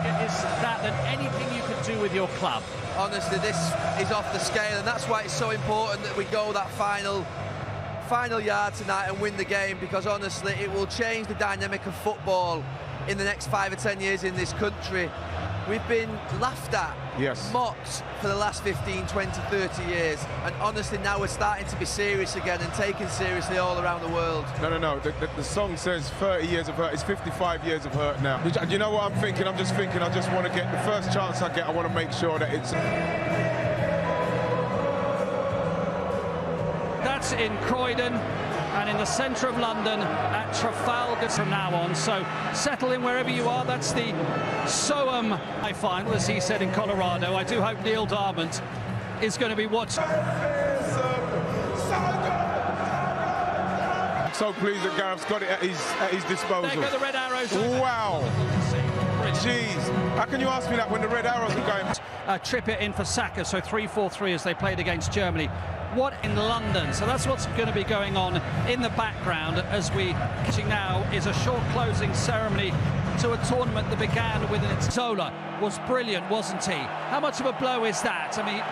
is that than anything you could do with your club. Honestly, this is off the scale, and that's why it's so important that we go that final yard tonight and win the game, because honestly it will change the dynamic of football in the next 5 or 10 years in this country. We've been laughed at, mocked for the last 15, 20, 30 years, and honestly now we're starting to be serious again and taken seriously all around the world. No. The song says 30 years of hurt. It's 55 years of hurt now. You know what I'm thinking? I'm just thinking I just want to get the first chance I get. I want to make sure that it's... That's in Croydon and in the centre of London at Trafalgar from now on. So settle in wherever you are. That's the Soham final, as he said, in Colorado. I do hope Neil Darmont is going to be watching. So pleased that Gareth's got it at his disposal. There go the red arrows. Wow. Jeez. How can you ask me that when the red arrows are going? Trippier in for Saka, so 3-4-3 as they played against Germany. What in London? So that's what's going to be going on in the background as we catching now is a short closing ceremony to a tournament that began with an Zola was brilliant, wasn't he? How much of a blow is that? I mean,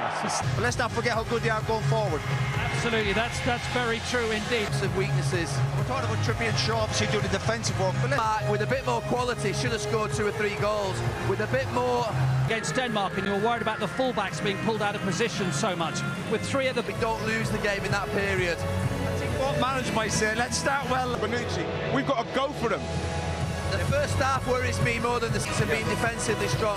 but let's not forget how good they are going forward. Absolutely, that's very true indeed. Some weaknesses. We're talking about Trippier and Shaw obviously doing the defensive work, but with a bit more quality should have scored 2 or 3 goals. With a bit more against Denmark, and you're worried about the fullbacks being pulled out of position so much. With 3 of the we don't lose the game in that period. I think what manager might say, let's start well. Bonucci, we've got to go for them. The first half worries me more than being defensively strong.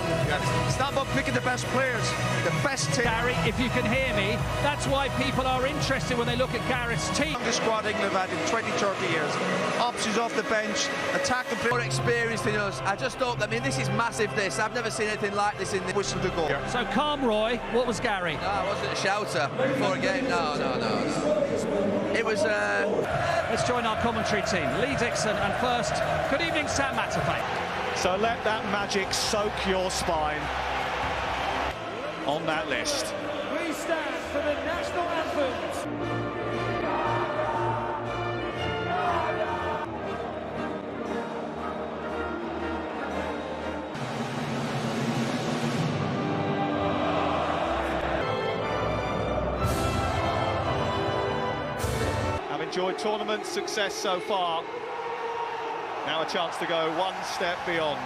It's not about picking the best players, the best team. Gary, if you can hear me, that's why people are interested when they look at Gareth's team. The squad England have had in 20, 30 years. Options off the bench, attacking players. More experienced than us. I just hope, I mean, this is massive, this. I've never seen anything like this in the whistle to goal. Yeah. So calm, Roy. What was Gary? No, I wasn't a shouter before a game. No. It was... Let's join our commentary team. Lee Dixon, and first, good evening, Sam Matterfay. So let that magic soak your spine on that list. We stand for the national anthems. I've enjoyed tournament success so far. Now a chance to go one step beyond.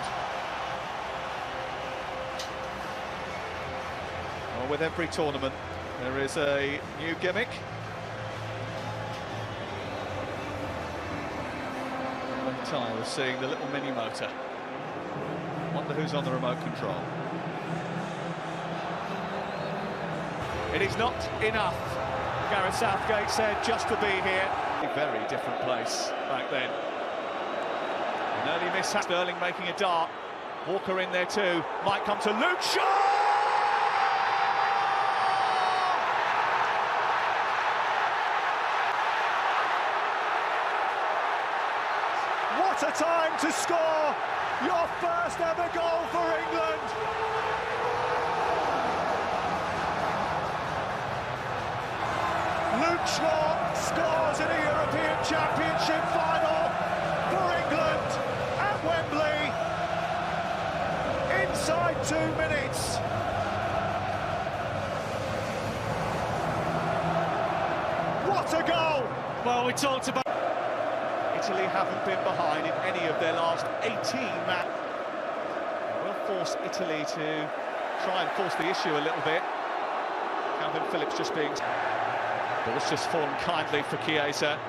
Well, with every tournament, there is a new gimmick. I'm tired of seeing the little mini motor. Wonder who's on the remote control. It is not enough, Gareth Southgate said, just to be here. A very different place back then. An early miss, Sterling making a dart. Walker in there too, might come to Luke Shaw! What a time to score your first ever goal for England! Luke Shaw scores in a European Championship final for England at Wembley inside 2 minutes. What a goal! Well, we talked about... Italy haven't been behind in any of their last 18 matches. Will force Italy to try and force the issue a little bit. Calvin Phillips just being... Ball's just fallen kindly for Chiesa.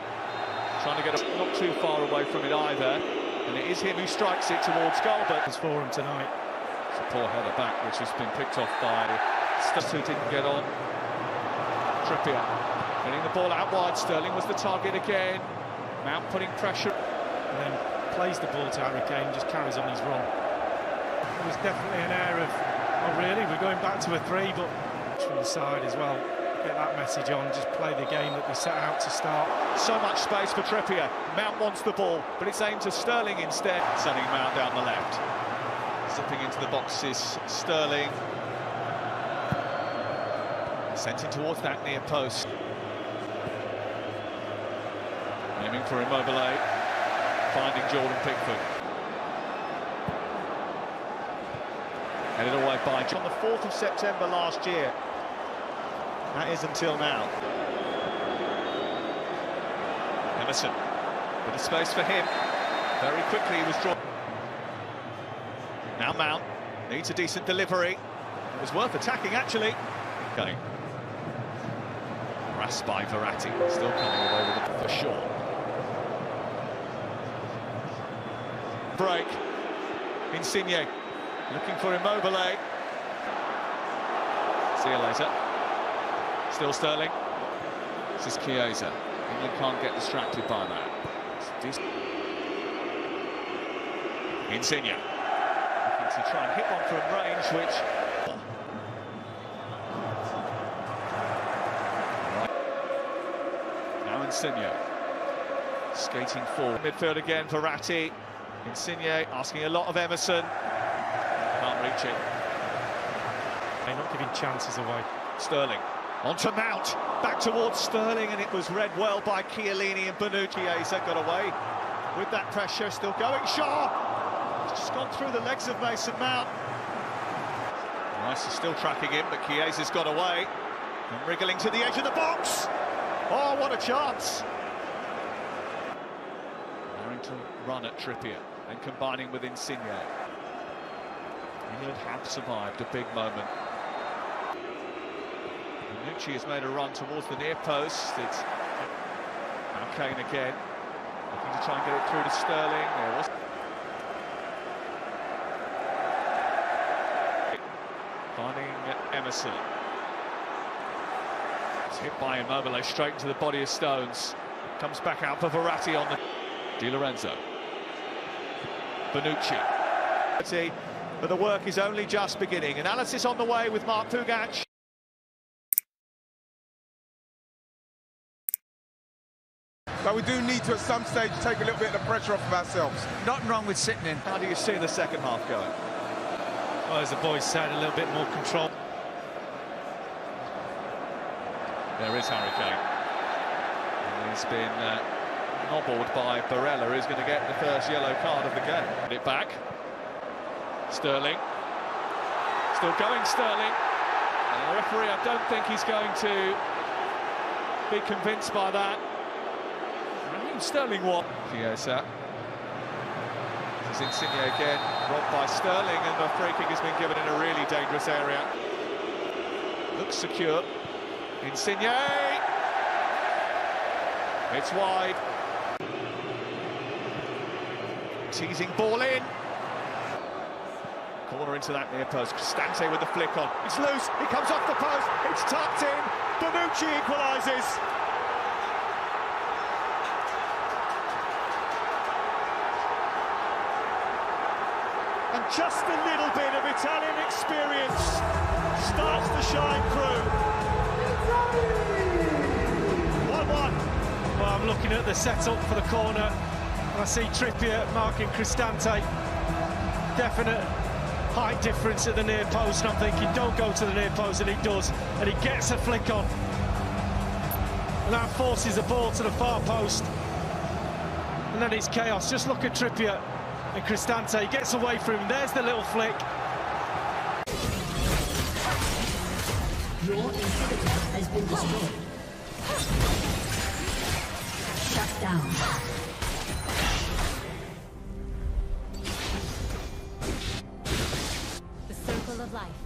Trying to get not too far away from it either. And it is him who strikes it towards goal, but it's for him tonight. It's a poor header back, which has been picked off by Stuss, who didn't get on. Trippier getting the ball out wide. Sterling was the target again. Mount putting pressure. And then plays the ball to Harry Kane, just carries on his run. It was definitely an air of, oh really, we're going back to a 3, but from the side as well. Get that message on, just play the game that we set out to start. So much space for Trippier. Mount wants the ball, but it's aimed to Sterling instead. Sending Mount down the left. Zipping into the boxes, Sterling. Sent in towards that near post. Aiming for Immobile. Finding Jordan Pickford. Headed away by on the 4th of September last year. That is until now. Emerson, bit of space for him. Very quickly he was drawn. Now Mount needs a decent delivery. It was worth attacking, actually. Okay. Grasped by Verratti, still coming away with it for sure. Break. Insigne looking for Immobile. See you later. Still Sterling. This is Chiesa. England can't get distracted by that. Insigne looking to try and hit one from range, which now Insigne skating forward. Midfield again, Verratti. Insigne asking a lot of Emerson. Can't reach it. They're not giving chances away. Sterling onto Mount, back towards Sterling, and it was read well by Chiellini and Bonucci. Chiesa got away with that pressure, still going. Shaw! It's just gone through the legs of Mason Mount. Rice is still tracking him, but Chiesa's got away. And wriggling to the edge of the box. Oh, what a chance! Daring to run at Trippier and combining with Insigne. England have survived a big moment. Bonucci has made a run towards the near post. It's now Kane again, looking to try and get it through to Sterling. There was finding Emerson. It's hit by Immobile straight into the body of Stones. Comes back out for Verratti on the Di Lorenzo. Bonucci. But the work is only just beginning. Analysis on the way with Mark Pugac. But we do need to, at some stage, take a little bit of the pressure off of ourselves. Nothing wrong with sitting in. How do you see the second half going? Well, as the boys said, a little bit more control. There is Harry Kane. And he's been nobbled by Barella, who's going to get the first yellow card of the game. Put it back. Sterling. Still going, Sterling. And the referee, I don't think he's going to be convinced by that. Raheem Sterling won. Chiesa. This is Insigne again, robbed by Sterling, and the free kick has been given in a really dangerous area. Looks secure. Insigne! It's wide. Teasing ball in. Corner into that near post. Cristante with the flick on. It's loose. It comes off the post. It's tucked in. Bonucci equalises. And just a little bit of Italian experience starts to shine through. 1-1. Well, I'm looking at the setup for the corner, and I see Trippier marking Cristante. Definite height difference at the near post, and I'm thinking, don't go to the near post, and he does, and he gets a flick on. And that forces the ball to the far post, and then it's chaos. Just look at Trippier and Cristante. He gets away from him. There's the little flick. Your inhibitor has been destroyed. Shut down. The circle of life.